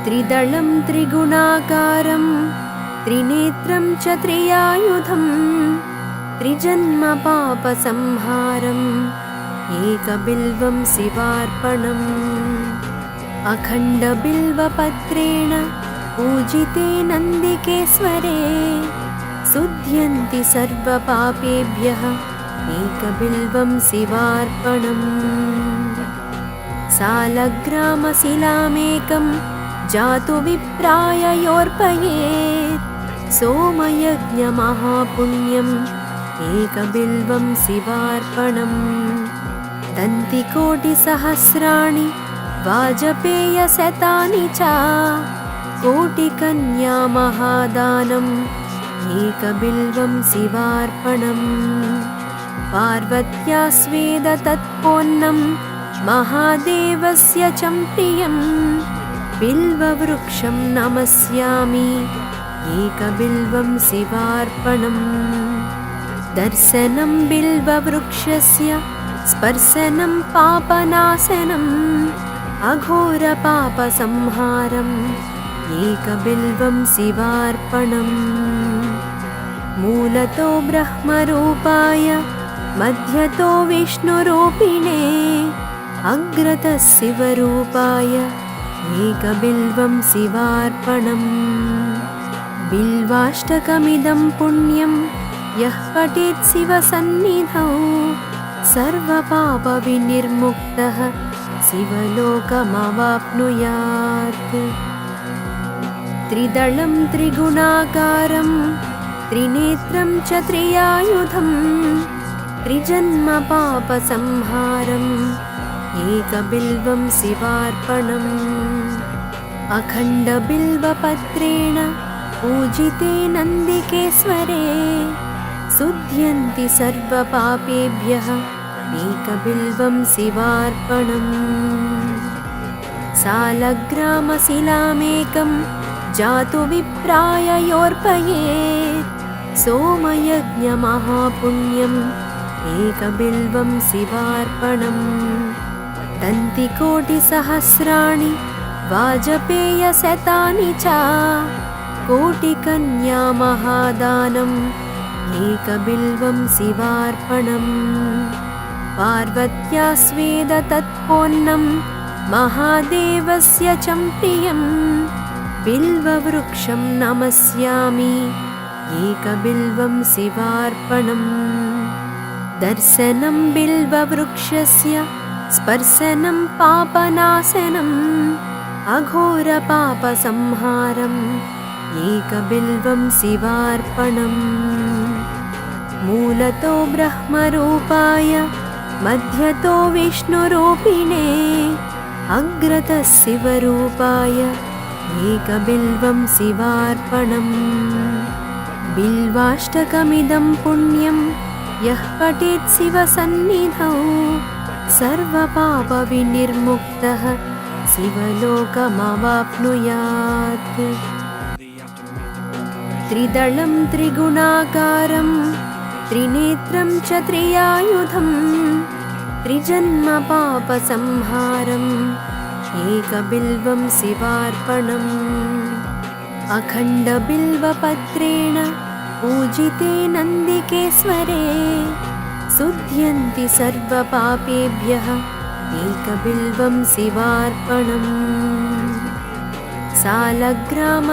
त्रिदलं त्रिगुणाकारं त्रिनेत्रं च त्रियायुधं त्रिजन्मपापसंहारम् एकबिल्वं शिवार्पणम् अखण्डबिल्वपत्रेण पूजिते नन्दिकेश्वरे शुध्यन्ति सर्वपापेभ्यः एकबिल्वं शिवार्पणम् सालग्रामशिलामेकं जातु विप्राय योर्पयेत् सोमयज्ञमहापुण्यम् एकबिल्वं शिवार्पणम् दन्तिकोटिसहस्राणि वाजपेयशतानि च कोटिकन्या महादानम् एकबिल्वं शिवार्पणम् पार्वत्या स्वेद तत्पोन्नं महादेवस्य च प्रियं बिल्ववृक्षं नमस्यामि एकबिल्वं शिवार्पणम् दर्शनं बिल्ववृक्षस्य स्पर्शनं पापनाशनम् अघोरपापसंहारम् एकबिल्वं शिवार्पणम् मूलतो ब्रह्मरूपाय मध्यतो विष्णुरूपिणे अग्रतः शिवरूपाय एकबिल्वं शिवार्पणम् बिल्वाष्टकमिदं पुण्यं यः पठेत् शिवसन्निधौ सर्वपापविनिर्मुक्तः शिवलोकमवाप्नुयात् त्रिदलं त्रिगुणाकारं त्रिनेत्रं च त्रियायुधं त्रिजन्मपापसंहारम् एकबिल्वं शिवार्पणम् अखण्डबिल्वपत्रेण पूजिते नन्दिकेश्वरे शुध्यन्ति सर्वपापेभ्यः एकबिल्वं शिवार्पणम् सालग्रामशिलामेकं जातु विप्राय योर्पयेत् सोमयज्ञमहापुण्यम् एकबिल्वं शिवार्पणम् दन्तिकोटिसहस्राणि वाजपेयशतानि च कोटिकन्या महादानम् एकबिल्वं शिवार्पणम् पार्वत्या स्वेद तत्पोन्नं महादेवस्य च प्रियं बिल्ववृक्षं नमस्यामि एकबिल्वं शिवार्पणम् दर्शनं बिल्ववृक्षस्य स्पर्शनं पापनाशनम् अघोरपापसंहारम् एकबिल्वं शिवार्पणम् मूलतो ब्रह्मरूपाय मध्यतो विष्णुरूपिणे अग्रतः शिवरूपाय एकबिल्वं शिवार्पणम् बिल्वाष्टकमिदं पुण्यं यः पठेत् शिवसन्निधौ सर्वपापविनिर्मुक्तः शिवलोकमवाप्नुयात् त्रिदलं त्रिगुणाकारं त्रिनेत्रं च त्रियायुधं त्रिजन्मपापसंहारम् एकबिल्वं शिवार्पणम् अखण्डबिल्वपत्रेण पूजिते नन्दिकेश्वरे शुध्यन्ति सर्वपापेभ्यः एकबिल्वं शिवार्पणम्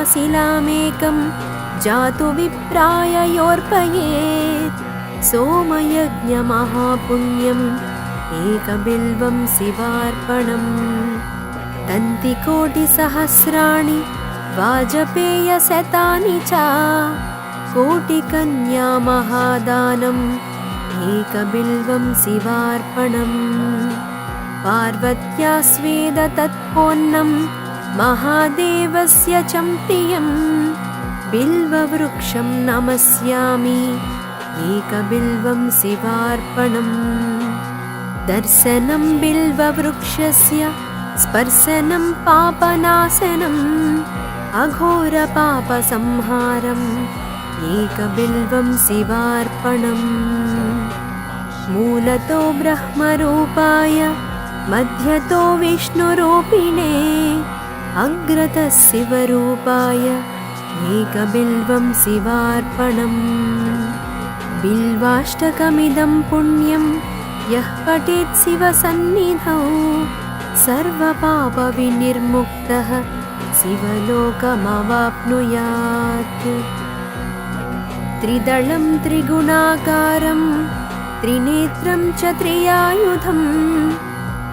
सालग्रामशिलामेकं जातु विप्राय योर्पयेत् सोमयज्ञमहापुण्यम् एकबिल्वं शिवार्पणम् दन्तिकोटिसहस्राणि वाजपेयशतानि च कोटिकन्या महादानम् एकबिल्वं शिवार्पणम् पार्वत्या स्वेद तत्पोन्नं महादेवस्य च प्रियं बिल्ववृक्षं नमस्यामि एकबिल्वं शिवार्पणम् दर्शनं बिल्ववृक्षस्य स्पर्शनं पापनाशनम् अघोरपापसंहारम् एकबिल्वं शिवार्पणम् मूलतो ब्रह्मरूपाय मध्यतो विष्णुरूपिणे अग्रतः शिवरूपाय एकबिल्वं शिवार्पणम् बिल्वाष्टकमिदं पुण्यं यः पठेत् शिवसन्निधौ सर्वपापविनिर्मुक्तः शिवलोकमवाप्नुयात्। त्रिदलं त्रिगुणाकारं त्रिनेत्रं च त्रियायुधं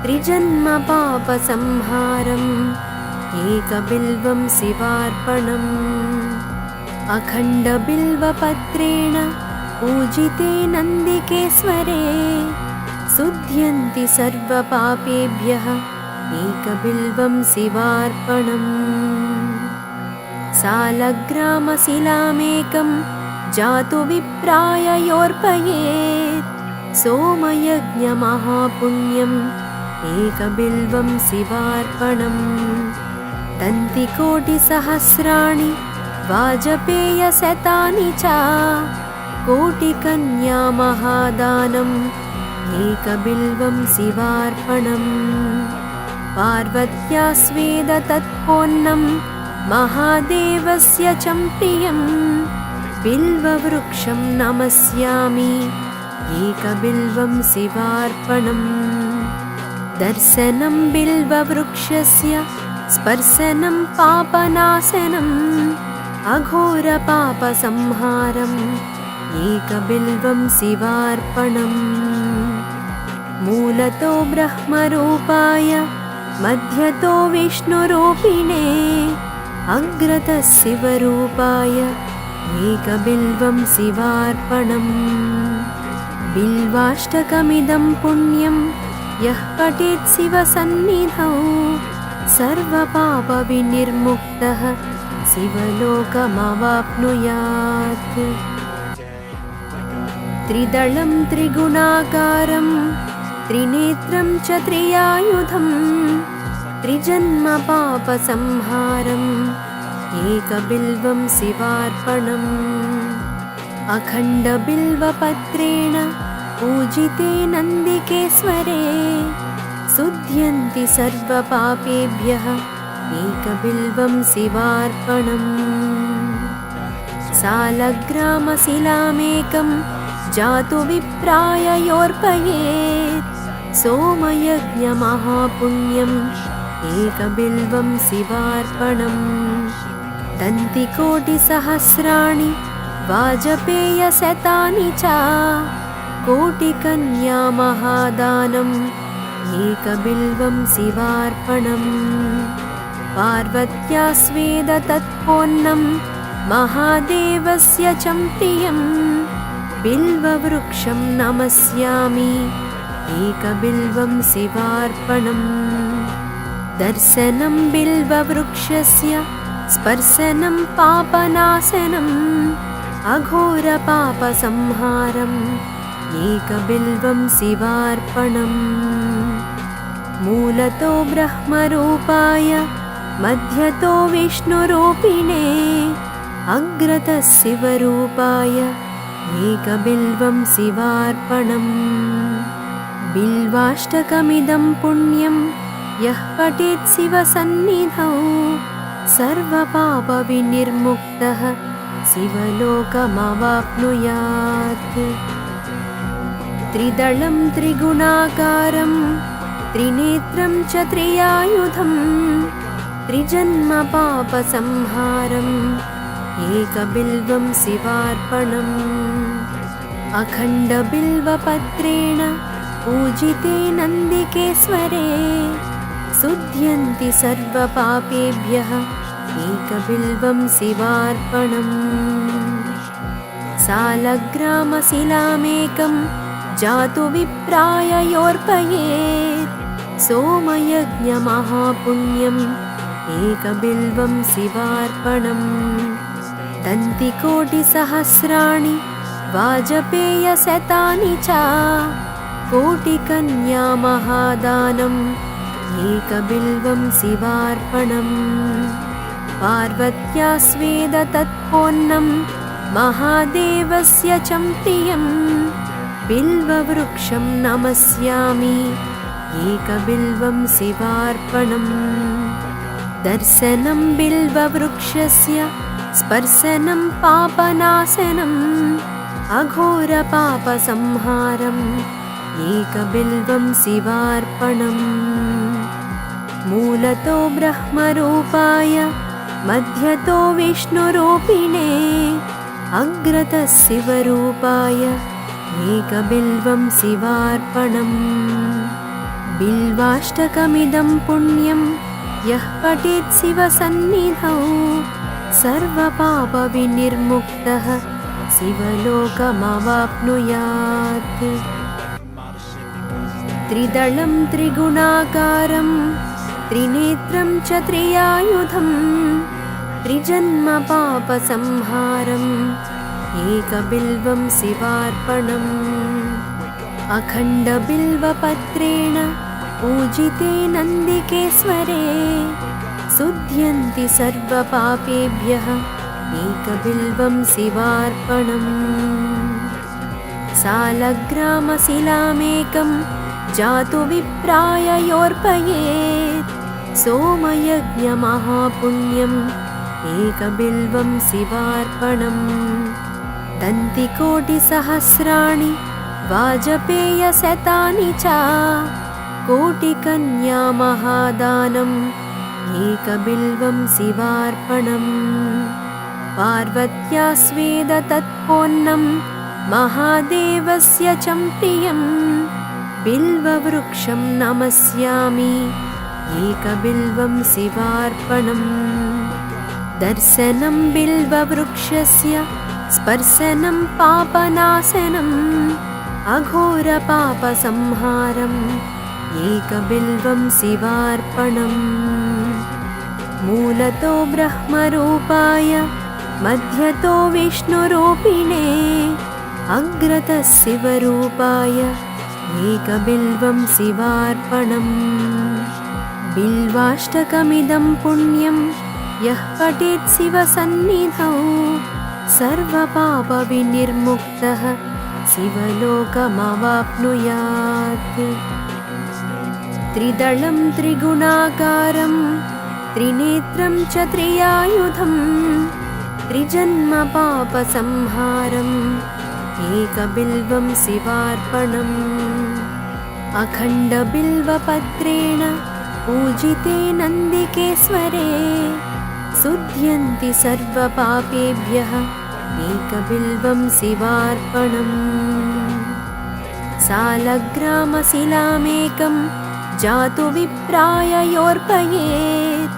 त्रिजन्मपापसंहारम् एकबिल्वं शिवार्पणम् अखण्डबिल्वपत्रेण पूजिते नन्दिकेश्वरे शुध्यन्ति सर्वपापेभ्यः एकबिल्वं शिवार्पणम् सालग्रामशिलामेकं जातु विप्राय योर्पयेत् सोमयज्ञमहापुण्यम् एकबिल्वं शिवार्पणम् तन्तिकोटिसहस्राणि वाजपेयशतानि च कोटिकन्यामहादानम् एकबिल्वं शिवार्पणम् पार्वत्या स्वेदतत्पोन्नं महादेवस्य च प्रियं बिल्ववृक्षं नमस्यामि एकबिल्वं शिवार्पणम् दर्शनं बिल्ववृक्षस्य स्पर्शनं पापनाशनम् अघोरपापसंहारम् एकबिल्वं शिवार्पणम् मूलतो ब्रह्मरूपाय मध्यतो विष्णुरूपिणे अग्रतः शिवरूपाय एकबिल्वं शिवार्पणम् बिल्वाष्टकमिदं पुण्यं यः पठेत् शिवसन्निधौ सर्वपापविनिर्मुक्तः शिवलोकमवाप्नुयात्। त्रिदलं त्रिगुणाकारं त्रिनेत्रं च त्रियायुधं त्रिजन्मपापसंहारम् एकबिल्वं शिवार्पणम् अखण्डबिल्वपत्रेण पूजिते नन्दिकेश्वरे शुध्यन्ति सर्वपापेभ्यः एकबिल्वं शिवार्पणम् सालग्रामशिलामेकं जातु विप्राय योर्पयेत् सोमयज्ञमहापुण्यम् एकबिल्वं शिवार्पणम् तन्तिकोटिसहस्राणि वाजपेयशतानि च कोटिकन्यामहादानम् एकबिल्वं शिवार्पणम् पार्वत्या स्वेदतत्पोन्नं महादेवस्य च प्रियं बिल्ववृक्षं नमस्यामि एकबिल्वं शिवार्पणम् दर्शनं बिल्ववृक्षस्य स्पर्शनं पापनाशनम् अघोरपापसंहारम् एकबिल्वं शिवार्पणम् मूलतो ब्रह्मरूपाय मध्यतो विष्णुरूपिणे अग्रतः शिवरूपाय एकबिल्वं शिवार्पणम् बिल्वाष्टकमिदं पुण्यं यः पठेत् शिवसन्निधौ सर्वपापविनिर्मुक्तः शिवलोकमवाप्नुयात्। त्रिदलं त्रिगुणाकारं त्रिनेत्रं च त्रियायुधं त्रिजन्मपापसंहारम् एकबिल्वं शिवार्पणम् अखण्डबिल्वपत्रेण पूजिते नन्दिकेश्वरे शुध्यन्ति सर्वपापेभ्यः एकबिल्वं शिवार्पणम् सालग्रामशिलामेकं जातु विप्राय योर्पयेत् सोमयज्ञमहापुण्यम् एकबिल्वं शिवार्पणम् तन्तिकोटिसहस्राणि वाजपेयशतानि च कोटिकन्यामहादानम् एकबिल्वं शिवार्पणम् पार्वत्या स्वेदतत्पोन्नं महादेवस्य च प्रियं बिल्ववृक्षं नमस्यामि एकबिल्वं शिवार्पणम् दर्शनं बिल्ववृक्षस्य स्पर्शनं पापनाशनम् अघोरपापसंहारम् एकबिल्वं शिवार्पणम् मूलतो ब्रह्मरूपाय मध्यतो विष्णुरूपिणे अग्रतः शिवरूपाय एकबिल्वं शिवार्पणम् बिल्वाष्टकमिदं पुण्यं यः पठेत् शिवसन्निधौ सर्वपापविनिर्मुक्तः शिवलोकमवाप्नुयात् त्रिदलं त्रिगुणाकारं त्रिनेत्रं च त्रियायुधं त्रिजन्मपापसंहारम् एकबिल्वं शिवार्पणम् अखण्डबिल्वपत्रेण पूजिते नन्दिकेश्वरे शुध्यन्ति सर्वपापेभ्यः एकबिल्वं शिवार्पणम् सालग्रामशिलामेकं जातु विप्राय योर्पयेत् सोमयज्ञमहापुण्यम् एकबिल्वं शिवार्पणम् दन्तिकोटिसहस्राणि वाजपेयशतानि च कोटिकन्यामहादानम् एकबिल्वं शिवार्पणम् पार्वत्या स्वेदतत्पोन्नं महादेवस्य च प्रियं बिल्ववृक्षं नमस्यामि एकबिल्वं शिवार्पणम् दर्शनं बिल्ववृक्षस्य स्पर्शनं पापनाशनम् अघोरपापसंहारम् एकबिल्वं शिवार्पणम् मूलतो ब्रह्मरूपाय मध्यतो विष्णुरूपिणे अग्रतः शिवरूपाय एकबिल्वं शिवार्पणम् बिल्वाष्टकमिदं पुण्यं यः पठेत् शिवसन्निधौ सर्वपापविनिर्मुक्तः शिवलोकमवाप्नुयात् त्रिदलं त्रिगुणाकारं त्रिनेत्रं च त्रियायुधं त्रिजन्मपापसंहारम् एकबिल्वं शिवार्पणम् अखण्डबिल्वपत्रेण पूजिते नन्दिकेश्वरे शुध्यन्ति सर्वपापेभ्यः एकबिल्वं शिवार्पणम् सालग्रामशिलामेकं जातु विप्राय योर्पयेत्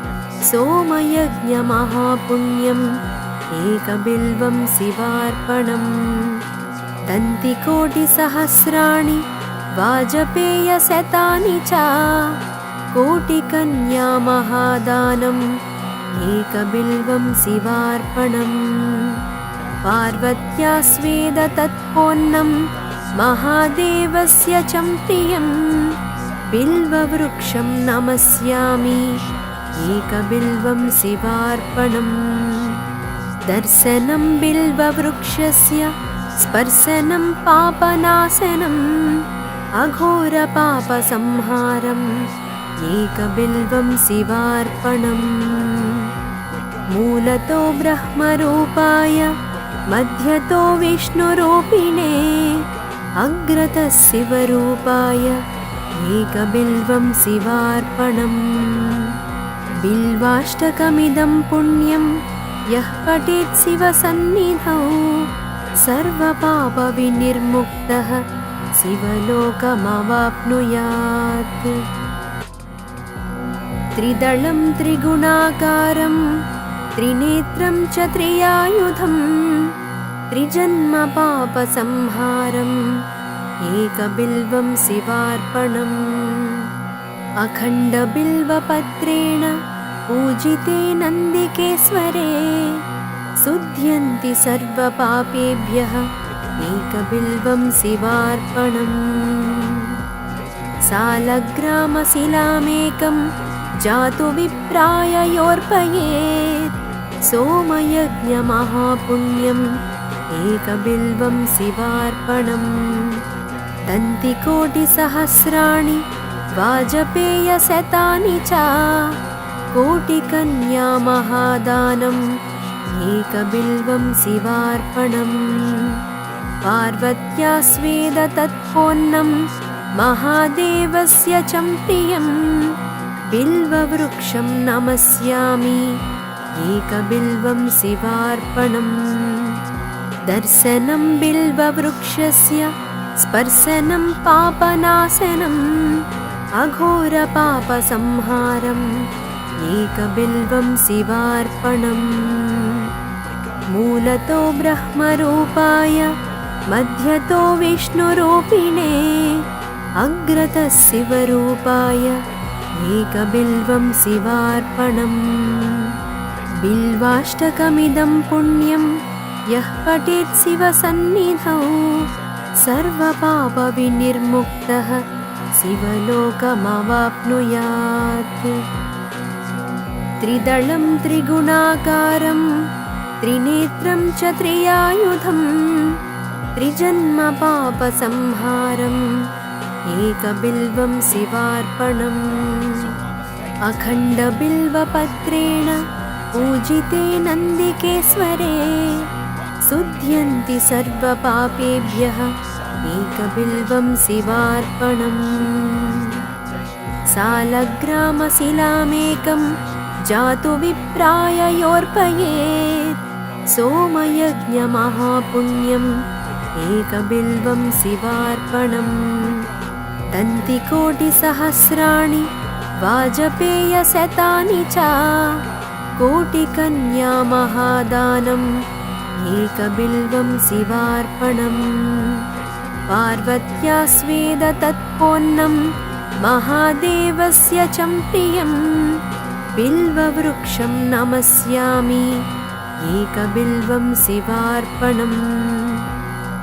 सोमयज्ञमहापुण्यम् एकबिल्वं शिवार्पणम् दन्तिकोटिसहस्राणि वाजपेयशतानि च कोटिकन्यामहादानम् एकबिल्वं शिवार्पणम् पार्वत्या स्वेदतत्पोन्नं महादेवस्य च प्रियं बिल्ववृक्षं नमस्यामि एकबिल्वं शिवार्पणम् दर्शनं बिल्ववृक्षस्य स्पर्शनं पापनाशनम् अघोरपापसंहारम् एकबिल्वं शिवार्पणम् मूलतो ब्रह्मरूपाय मध्यतो विष्णुरूपिणे अग्रतः शिवरूपाय एकबिल्वं शिवार्पणम् बिल्वाष्टकमिदं पुण्यं यः पठेत् शिवसन्निधौ सर्वपापविनिर्मुक्तः शिवलोकमवाप्नुयात् त्रिदलं त्रिगुणाकारं त्रिनेत्रं च त्रियायुधं त्रिजन्मपापसंहारम् एकबिल्वं शिवार्पणम् अखण्डबिल्वपत्रेण पूजिते नन्दिकेश्वरे शुध्यन्ति सर्वपापेभ्यः एकबिल्वं शिवार्पणम् सालग्रामशिलामेकं जातु विप्राय योर्पयेत् सोमयज्ञमहापुण्यम् एकबिल्वं शिवार्पणम् दन्तिकोटिसहस्राणि वाजपेयशतानि च कोटिकन्या महादानम् एकबिल्वं शिवार्पणम् पार्वत्या स्वेद तत्पोन्नं महादेवस्य च प्रियम् बिल्ववृक्षं नमस्यामि एकबिल्वं शिवार्पणम् दर्शनं बिल्ववृक्षस्य स्पर्शनं पापनाशनम् अघोरपापसंहारम् एकबिल्वं शिवार्पणम् मूलतो ब्रह्मरूपाय मध्यतो विष्णुरूपिणे अग्रतः शिवरूपाय एकबिल्वं शिवार्पणम् बिल्वाष्टकमिदं पुण्यं यः पठेत् शिवसन्निधौ सर्वपापविनिर्मुक्तः शिवलोकमवाप्नुयात् त्रिदलं त्रिगुणाकारं त्रिनेत्रं च त्रियायुधं त्रिजन्मपापसंहारम् एकबिल्वं शिवार्पणम् अखण्डबिल्वपत्रेण पूजिते नन्दिकेश्वरे शुध्यन्ति सर्वपापेभ्यः एकबिल्वं शिवार्पणम् सालग्रामशिलामेकं जातु विप्राय योऽर्पयेत् सोमयज्ञमहापुण्यम् एकबिल्वं शिवार्पणम् दन्तिकोटिसहस्राणि वाजपेयशतानि च कोटिकन्या महादानम् एकबिल्वं शिवार्पणम् पार्वत्या स्वेद तत्पोन्नं महादेवस्य च प्रियम् बिल्ववृक्षं नमस्यामि एकबिल्वं शिवार्पणम्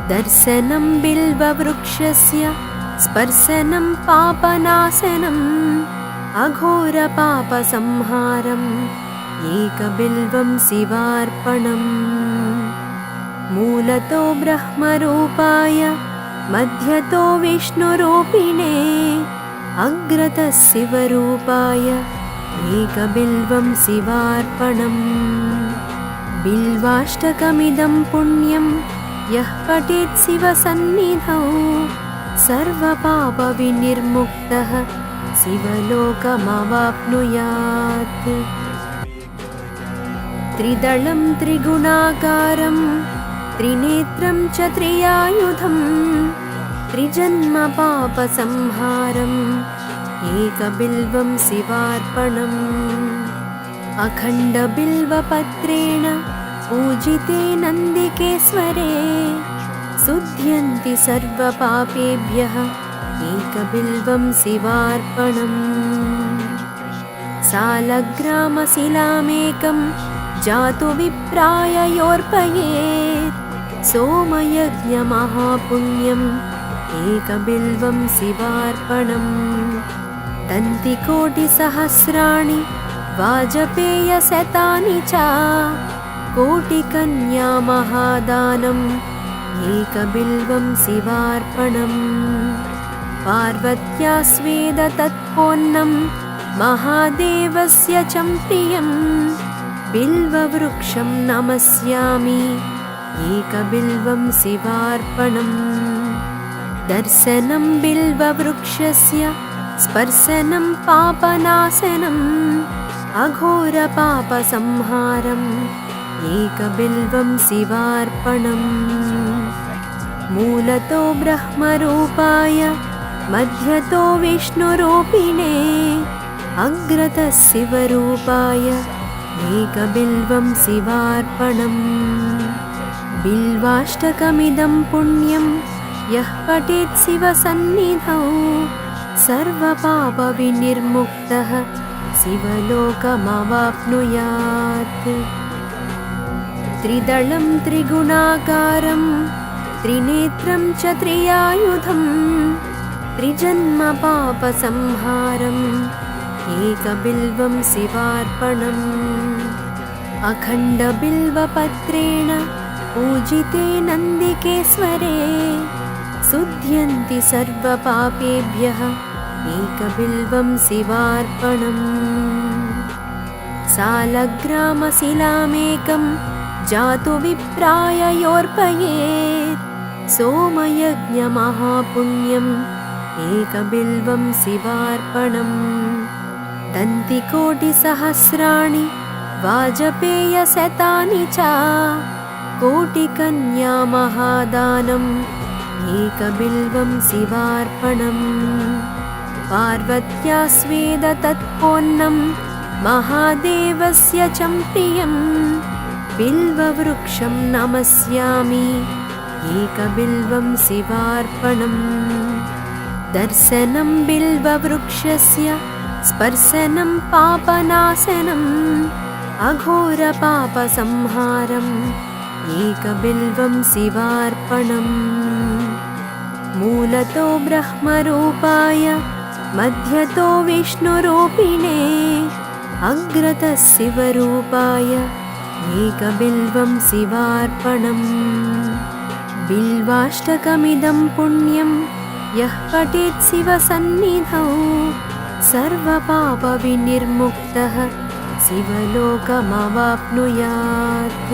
दर्शनं बिल्ववृक्षस्य स्पर्शनं पापनाशनम् अघोरपापसंहारम् एकबिल्वं शिवार्पणम् मूलतो ब्रह्मरूपाय मध्यतो विष्णुरूपिणे अग्रतः शिवरूपाय एकबिल्वं शिवार्पणम् बिल्वाष्टकमिदं पुण्यं यः पठेत् शिवसन्निधौ सर्वपापविनिर्मुक्तः शिवलोकमवाप्नुयात् त्रिदलं त्रिगुणाकारं त्रिनेत्रं च त्रियायुधं त्रिजन्मपापसंहारम् एकबिल्वं शिवार्पणम् अखण्डबिल्वपत्रेण पूजिते नन्दिकेश्वरे शुध्यन्ति सर्वपापेभ्यः एकबिल्वं शिवार्पणम् सालग्रामशिलामेकं जातु विप्राय योऽर्पयेत् सोमयज्ञमहापुण्यम् एकबिल्वं शिवार्पणम् दन्तिकोटिसहस्राणि वाजपेयशतानि च कोटिकन्या महादानम् एकबिल्वं शिवार्पणम् पार्वत्या स्वेद तत्पोन्नं महादेवस्य च प्रियम् बिल्ववृक्षं नमस्यामि एकबिल्वं शिवार्पणम् दर्शनं बिल्ववृक्षस्य स्पर्शनं पापनाशनम् अघोरपापसंहारम् एकबिल्वं शिवार्पणम् मूलतो ब्रह्मरूपाय मध्यतो विष्णुरूपिणे अग्रतः शिवरूपाय एकबिल्वं शिवार्पणम् बिल्वाष्टकमिदं पुण्यं यः पठेत् शिवसन्निधौ सर्वपापविनिर्मुक्तः शिवलोकमवाप्नुयात् त्रिदलं त्रिगुणाकारं त्रिनेत्रं च त्रियायुधं त्रिजन्मपापसंहारम् एकबिल्वं शिवार्पणम् अखण्डबिल्वपत्रेण पूजिते नन्दिकेश्वरे शुध्यन्ति सर्वपापेभ्यः एकबिल्वं शिवार्पणम् सालग्रामशिलामेकं जातु विप्राय योर्पयेत् सोमयज्ञमहापुण्यम् एकबिल्वं शिवार्पणम् दन्तिकोटिसहस्राणि वाजपेयशतानि च कोटिकन्यामहादानम् एकबिल्वं शिवार्पणम् पार्वत्या स्वेद तत्पोन्नं महादेवस्य च प्रियम् बिल्ववृक्षं नमस्यामि एकबिल्वं शिवार्पणम् दर्शनं बिल्ववृक्षस्य स्पर्शनं पापनाशनम् अघोरपापसंहारम् एकबिल्वं शिवार्पणम् मूलतो ब्रह्मरूपाय मध्यतो विष्णुरूपिणे अग्रतः शिवरूपाय एकबिल्वं शिवार्पणम् बिल्वाष्टकमिदं पुण्यं यः पठेत् शिवसन्निधौ सर्वपापविनिर्मुक्तः शिवलोकमवाप्नुयात्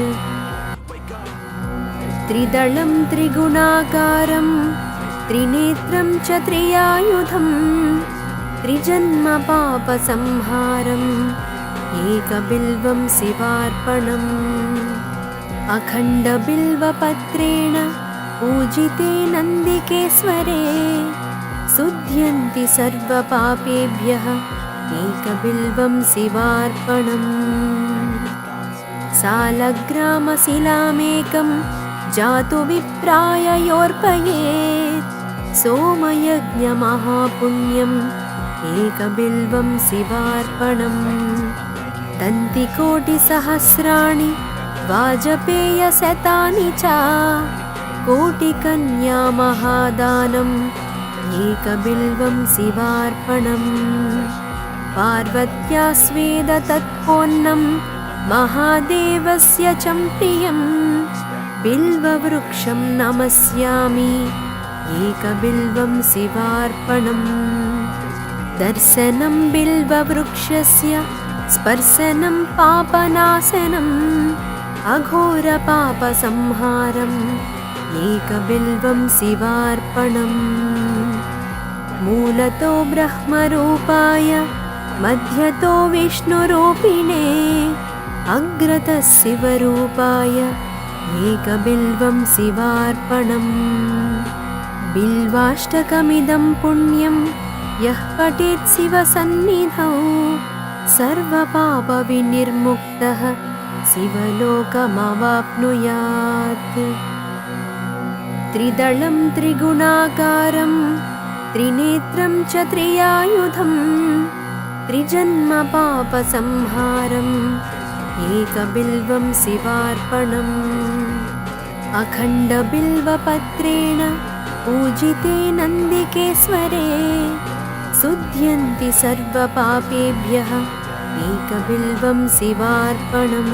त्रिदलं त्रिगुणाकारं त्रिनेत्रं च त्रियायुधं त्रिजन्मपापसंहारम् एकबिल्वं शिवार्पणम् अखण्डबिल्वपत्रेण पूजिते नन्दिकेश्वरे शुध्यन्ति सर्वपापेभ्यः एकबिल्वं शिवार्पणम् सालग्रामशिलामेकं जातु विप्राय योर्पयेत् सोमयज्ञमहापुण्यम् एकबिल्वं शिवार्पणम् दन्तिकोटिसहस्राणि वाजपेयशतानि च कोटिकन्यामहादानम् एकबिल्वं शिवार्पणम् पार्वत्या स्वेद तत्पोन्नं महादेवस्य च प्रियम् बिल्ववृक्षं नमस्यामि एकबिल्वं शिवार्पणम् दर्शनं बिल्ववृक्षस्य स्पर्शनं पापनाशनम् अघोरपापसंहारम् एकबिल्वं शिवार्पणम् मूलतो ब्रह्मरूपाय मध्यतो विष्णुरूपिणे अग्रतः शिवरूपाय एकबिल्वं शिवार्पणम् बिल्वाष्टकमिदं पुण्यं यः पठेत् शिवसन्निधौ सर्वपापविनिर्मुक्तः शिवलोकमवाप्नुयात् त्रिदलं त्रिगुणाकारं त्रिनेत्रं च त्रियायुधं त्रिजन्मपापसंहारम् एकबिल्वं शिवार्पणम् अखण्डबिल्वपत्रेण पूजिते नन्दिकेश्वरे शुध्यन्ति सर्वपापेभ्यः एकबिल्वं शिवार्पणम्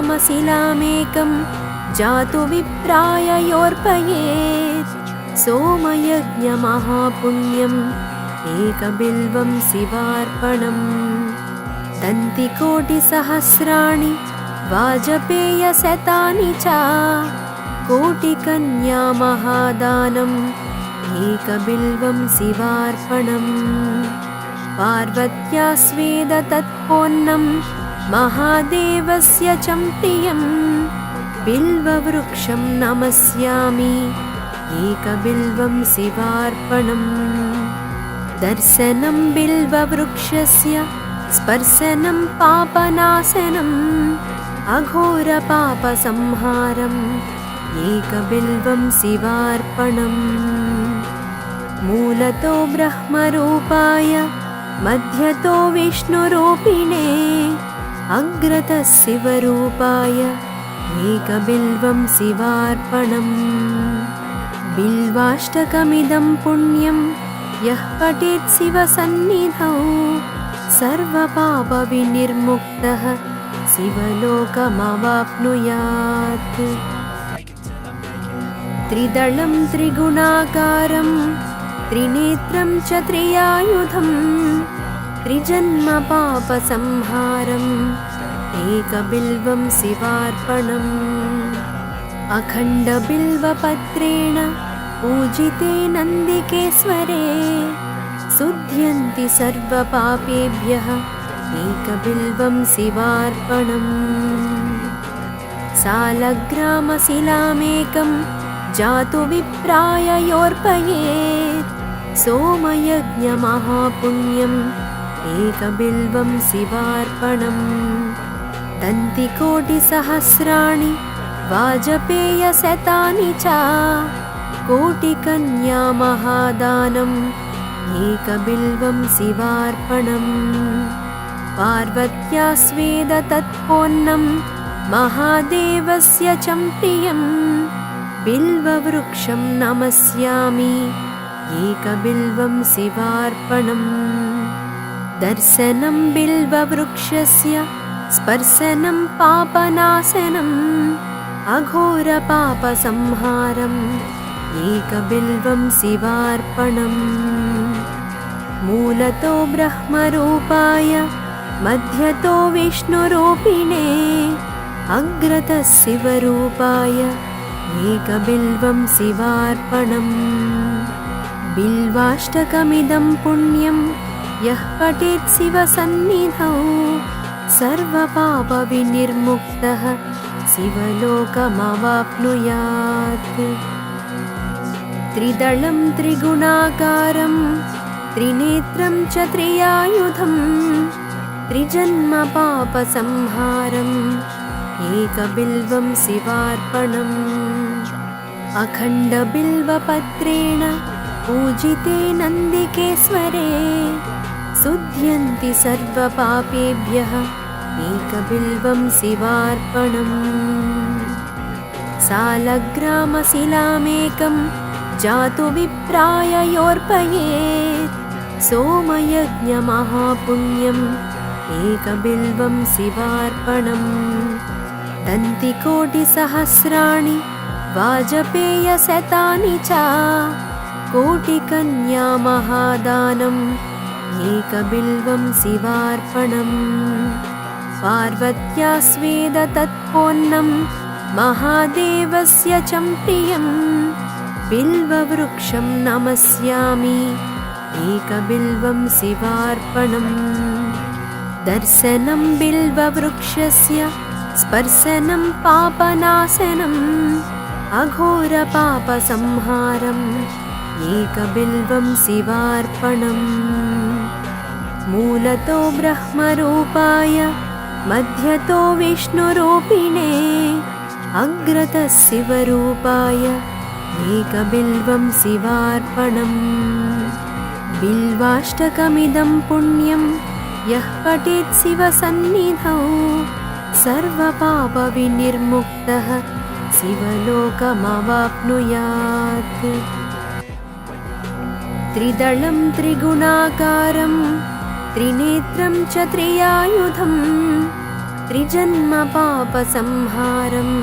सालग्रामशिलामेकं जातु विप्राय योर्पयेत् सोमयज्ञमहापुण्यम् एकबिल्वं शिवार्पणम् दन्तिकोटिसहस्राणि वाजपेयशतानि च कोटिकन्यामहादानम् एकबिल्वं शिवार्पणम् पार्वत्या स्वेद तत्पोन्नं महादेवस्य च प्रियम् बिल्ववृक्षं नमस्यामि एकबिल्वं शिवार्पणम् दर्शनं बिल्ववृक्षस्य स्पर्शनं पापनाशनम् अघोरपापसंहारम् एकबिल्वं शिवार्पणम् मूलतो ब्रह्मरूपाय मध्यतो विष्णुरूपिणे अग्रतः शिवरूपाय एकबिल्वं शिवार्पणम् बिल्वाष्टकमिदं पुण्यं यः पठेत् शिवसन्निधौ सर्वपापविनिर्मुक्तः शिवलोकमवाप्नुयात् त्रिदलं त्रिगुणाकारं त्रिनेत्रं च त्रियायुधं त्रिजन्म पापसंहारम् एकबिल्वं शिवार्पणम् अखण्डबिल्वपत्रेण पूजिते नन्दिकेश्वरे शुध्यन्ति सर्वपापेभ्यः एकबिल्वं शिवार्पणम् सालग्रामशिलामेकं जातु विप्राय योर्पयेत् सोमयज्ञमहापुण्यम् एकबिल्वं शिवार्पणम् दन्तिकोटिसहस्राणि वाजपेयशतानि च कोटिकन्या महादानम् एकबिल्वं शिवार्पणम् पार्वत्या स्वेद तत्पोन्नं महादेवस्य च प्रियं बिल्ववृक्षं नमस्यामि एकबिल्वं शिवार्पणम् दर्शनं बिल्ववृक्षस्य स्पर्शनं पापनाशनम् अघोरपापसंहारम् एकबिल्वं शिवार्पणम् मूलतो ब्रह्मरूपाय मध्यतो विष्णुरूपिणे अग्रतः शिवरूपाय एकबिल्वं शिवार्पणम् बिल्वाष्टकमिदं पुण्यं यः पठेत् शिवसन्निधौ सर्वपापविनिर्मुक्तः शिवलोकमवाप्नुयात् त्रिदलं त्रिगुणाकारं त्रिनेत्रं च त्रियायुधं त्रिजन्म पापसंहारम् एकबिल्वं शिवार्पणम् अखण्डबिल्वपत्रेण पूजिते नन्दिकेश्वरे शुध्यन्ति सर्वपापेभ्यः एकबिल्वं शिवार्पणम् सालग्रामशिलामेकं जातु विप्राय योर्पयेत् सोमयज्ञमहापुण्यम् एकबिल्वं शिवार्पणम् दन्तिकोटिसहस्राणि वाजपेयशतानि च कोटिकन्या महादानम् एकबिल्वं शिवार्पणम् पार्वत्या स्वेद तत्पोन्नं महादेवस्य च प्रियं बिल्ववृक्षं नमस्यामि एकबिल्वं शिवार्पणम् दर्शनं बिल्ववृक्षस्य स्पर्शनं पापनाशनम् अघोरपापसंहारम् एकबिल्वं शिवार्पणम् मूलतो ब्रह्मरूपाय मध्यतो विष्णुरूपिणे अग्रतः शिवरूपाय एकबिल्वं शिवार्पणम् बिल्वाष्टकमिदं पुण्यं यः पठेत् शिवसन्निधौ सर्वपापविनिर्मुक्तः शिवलोकमवाप्नुयात् त्रिदलं त्रिगुणाकारं त्रिनेत्रं च त्रियायुधं त्रिजन्म पापसंहारम्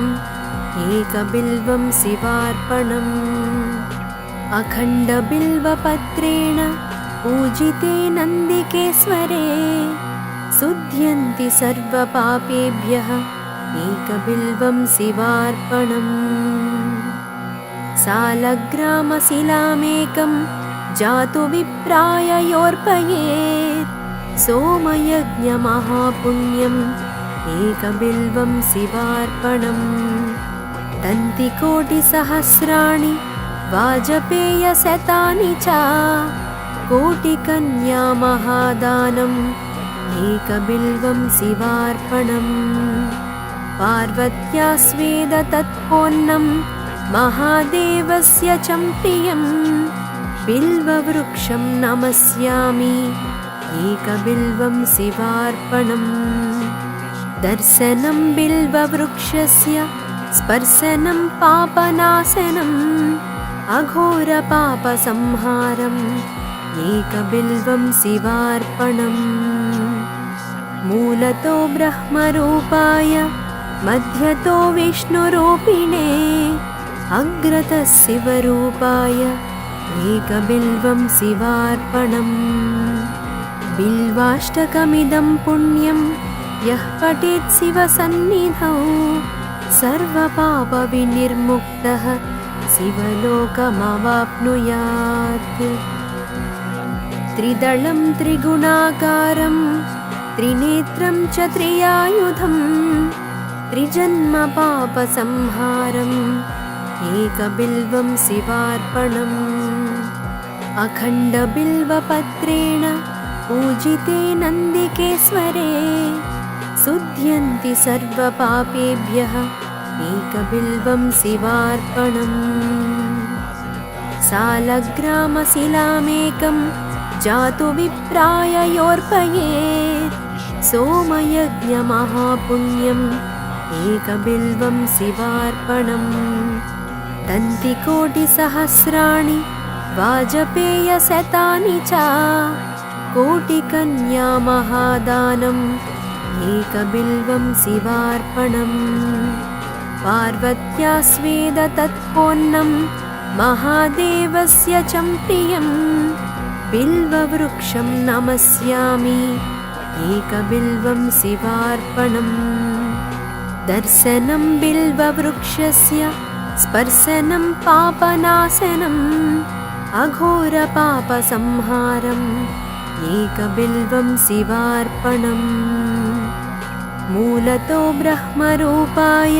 एकबिल्वं शिवार्पणम् अखण्डबिल्वपत्रेण पूजिते नन्दिकेश्वरे शुध्यन्ति सर्वपापेभ्यः एकबिल्वं शिवार्पणम् सालग्रामशिलामेकं जातु विप्राय योर्पयेत् सोमयज्ञमहापुण्यम् एकबिल्वं शिवार्पणम् दन्तिकोटिसहस्राणि वाजपेयशतानि च कोटिकन्या महादानम् एकबिल्वं शिवार्पणम् पार्वत्या स्वेद तत्पोन्नं महादेवस्य च प्रियं बिल्ववृक्षं नमस्यामि एकबिल्वं शिवार्पणम् दर्शनं बिल्ववृक्षस्य स्पर्शनं पापनाशनम् अघोरपापसंहारम् एकबिल्वं शिवार्पणम् मूलतो ब्रह्मरूपाय मध्यतो विष्णुरूपिणे अग्रतः शिवरूपाय एकबिल्वं शिवार्पणम् बिल्वाष्टकमिदं पुण्यं यः पठेत् शिवसन्निधौ सर्वपापविनिर्मुक्तः शिवलोकमवाप्नुयात्। त्रिदलं त्रिगुणाकारं त्रिनेत्रं च त्रियायुधं त्रिजन्मपापसंहारम् एकबिल्वं शिवार्पणम्। अखण्डबिल्वपत्रेण पूजिते नन्दिकेश्वरे शुध्यन्ति सर्वपापेभ्यः एकबिल्वं शिवार्पणम्। सालग्रामशिलामेकं जातु विप्राय योऽर्पयेत् सोमयज्ञमहापुण्यम् एकबिल्वं शिवार्पणम्। दन्तिकोटिसहस्राणि वाजपेयशतानि च कोटिकन्या महादानम् एकबिल्वं शिवार्पणम्। पार्वत्या स्वेद तत्पोन्नं महादेवस्य च प्रियं बिल्ववृक्षं नमस्यामि एकबिल्वं शिवार्पणम्। दर्शनं बिल्ववृक्षस्य स्पर्शनं पापनाशनम् अघोरपापसंहारम् एकबिल्वं शिवार्पणम्। मूलतो ब्रह्मरूपाय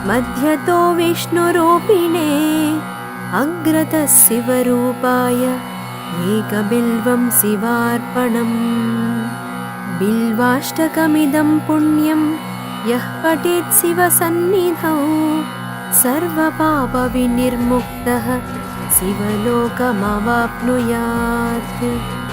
मध्यतो विष्णुरूपिणे अग्रतः शिवरूपाय एकबिल्वं शिवार्पणम्। बिल्वाष्टकमिदं पुण्यं यः पठेत् शिवसन्निधौ सर्वपापविनिर्मुक्तः शिवलोकमवाप्नुयात्।